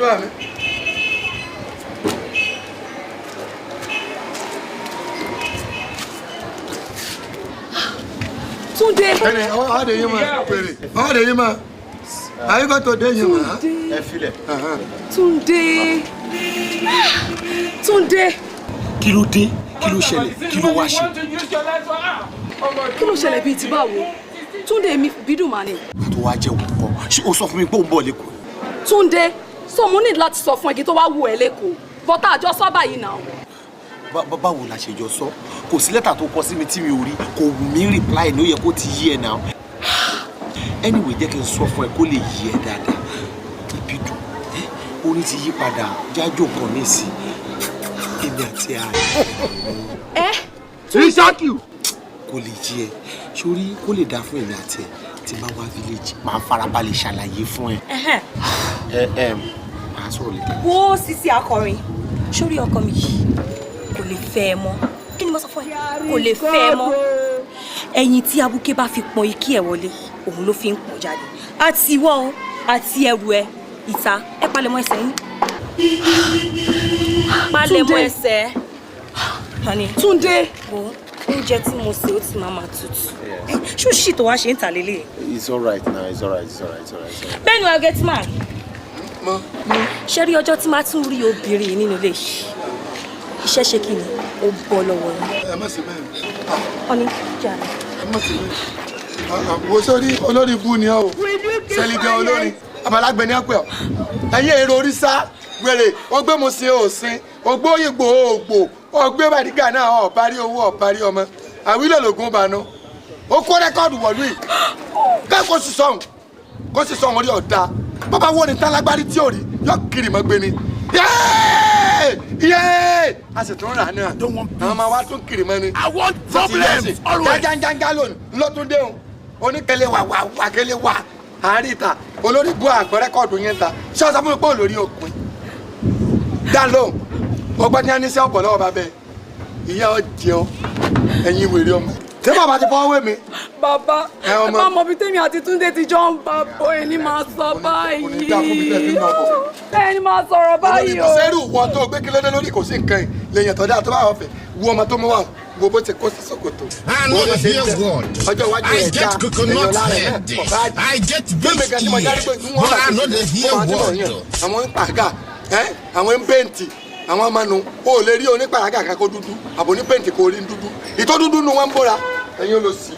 bá mi. Túndé. Ẹni àwọn àdé yín máa pèrè. Àwọn àdé yín máa. Are you going to dé yín máa? Ẹ filẹ̀. Túndé. Túndé. Kí ló dé? Kí ló ṣẹlẹ̀? Kí ló wá ṣe? Kí ló ṣẹlẹ̀ bíi ti báwo? Túndé mi bídùn mà ni. Tó wá jẹ́ òun kọ́. Ṣé o sọ fún mi pé ó ń bọ̀ lẹ́kọ̀ọ́? Túndé, so mo need láti sọ fún ẹ kí tó wá wù ẹ́ lẹ́kọ̀ọ́. Bọ́tà àjọ sọ báyìí náà. Báwo la ṣe jọ sọ? Kò sí lẹ́tà tó kọ sí mi tí mi ò rí. Kò wù mí reply ní ó yẹ kó ti yí ẹ náà. Anyway, jẹ́ kí n sọ fún ẹ kó lè yí ẹ dáadáa. Ìbídùn, orí ti yí padà. Jájò kan ní sí. Èmi àti ààrẹ. Túndé. Kò lè jí ẹ. Sórí kó lè dá fún èmi àti ẹ. Tí bá wá village, máa farabalẹ̀ ṣàlàyé fún ẹ. Máa sọ̀rọ̀ lè dá. Wo Sisi akọrin, sórí ọkọ mi yìí kò lè fẹ́ ẹ mọ́. Kí ni mo sọ fún ẹ? Kò lè fẹ́ ẹ mọ́. Ẹyin tí abuké bá fi pọn ikí ẹ wọlé, òun ló fi ń pọn jáde. Àti ìwọ o, àti ẹrù ẹ, ìta, ẹ palẹ̀mọ́ ẹsẹ̀ yín. Palẹ̀mọ́ ẹsẹ̀. Honey. Túndé. Oúnjẹ tí mo sè ó ti máa tutù. Ṣó ṣì tó wá ṣe ń tà lélẹ̀? It's all right now. It's all right. Bẹ́ẹ̀ni wàá get man. Ṣé rí ọjọ́ tí máa tún rí obìnrin nínú ilé yìí? Iṣẹ́ ṣe kí ni? Ó bọ́ lọ́wọ́ yín. Ẹ má ṣe bẹ́ẹ̀. Honey, jà ní. Ẹ má ṣe bẹ́ẹ̀. Wo sórí olórí ibú ni ọ́ o. Sẹ́lígẹ́ olórin. Àbálágbé ni ẹ pẹ́ ọ́. Ẹyẹ èrò oríṣà wèrè. Ó gbé mu sin òsín. Ó gbé òyìnbó ògbò. Ó gbé bàdígà náà ọ̀parí owó ọ̀parí ọmọ. Àwílẹ̀ lògùn bànú. Ó kó rẹ́kọ́ọ̀dù wọ̀lú yìí. Kẹ́ kó sì sọ̀hún. Kó sì sọ̀hún orí ọ̀dà. Bàbá wo ni tálágbárí tí ò rí yọ kiri mọ́ gbé ni. Yéé! A sì tún rà náà. Àwọn ọmọ wa tún kiri mọ́ ni. I want problems always. Jájájájá lónìí lọ́tún déhùn. Oníkẹ́lẹ́ wà kẹ́lẹ́ wà. Àárín ìta olórí bú àgbọ̀ rẹ́kọ̀dù yẹn ta. Ṣé o sọ fún mi pé olórí òpin? Dá lóhùn. Ọgbọ́n ní anísẹ́ ọ̀pọ̀ lọ́wọ́ bàbá ẹ̀. Ìyá ọ jẹun. Ẹ̀yin wèrè ọmọ. Ṣé bàbá ti fọwọ́ wé mi? Bàbá, ẹ má mọ bí tèmi àti Túndé ti jọ ń bá bọ́ ẹni máa sọ báyìí. Ẹni máa sọ̀rọ̀ báyìí o. Olórí sẹ́rù wọ tó gbé kí lóde lórí kò sí nǹkan yìí. Lèyìn tọ́jà tó bá wà fẹ́. Wo ọmọ tó mú wà. Wo bó ti kó sí ṣòkòtò. Ọjọ́ iwájú ẹ̀ dá ẹ̀yọ́ láàrin náà. I get whiskey, but I know the hear word. Àwọn ń pàgà, àwọn ń bẹ́ǹtì, àwọn amanu. O lè rí onípàgà kan kó dúdú. Àbò ní bẹ́ǹtì kò rí dúdú. Ìtọ́ dúdú nu wọn ń bóra. Ẹ̀yin ò lọ sí.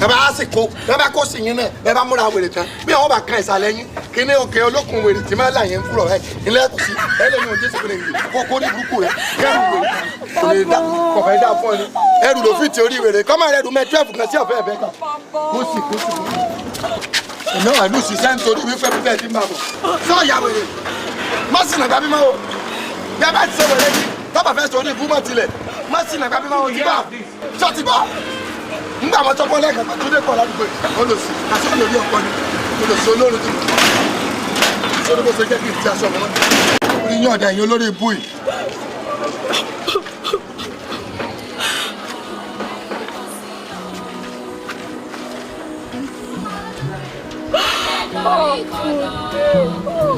Ẹ bá sì kó, ẹ bá kó sí yín náà, ẹ bá múra wèrè tán. Bí àwọn bá kan ìsàlẹ̀ yín, kí ní òkè olókun wèrè tí máa là yẹn ń kúrò ẹ̀. Ilé ẹ̀kọ́ sí, ẹ lè ní ojú ìsìnkú rẹ̀ yìí. Kókó ní burúkú rẹ̀, kẹ́rù wèrè. Kò lè dá, kọ̀fẹ́ dá fún ọ ni. Ẹrù ló fi ti orí wèrè. Kọ́mọ rẹ̀ dùn mẹ́ 12 kan sí ọ̀fẹ́ ẹ̀fẹ́ kan. Kó sì. Ẹ̀nà àlù ṣiṣẹ́ nítorí wípé pípẹ́ ti ń bà bọ̀. Sọ ìyá wèrè. Má sì nàgbà bí máa wò. Bí a bá ti ṣe wèrè ní, tọ́ba fẹ́ sọ ní ìbú mọ́ tilẹ̀. Má sì nàgbà bí máa wò yíbà. Sọ ti bọ̀. Ngbà wọn tọ́kọ́ lẹ́ẹ̀kan tó dé kọ́ ládùúgbò olùsí àti olórí ọkọ ni olùsí olórí tó sórí bó ṣe jẹ́ kí n ti aṣọ mọ́ orí yín ọ̀dà ẹ̀yìn olórí ibú yìí. Oh,